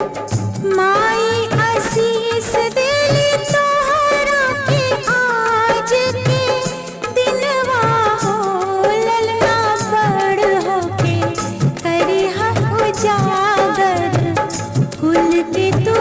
माई आशीष दिली तोहरा के आज के दिनवा हो, ललना बड़ होके करिहा उजागर कुल के तू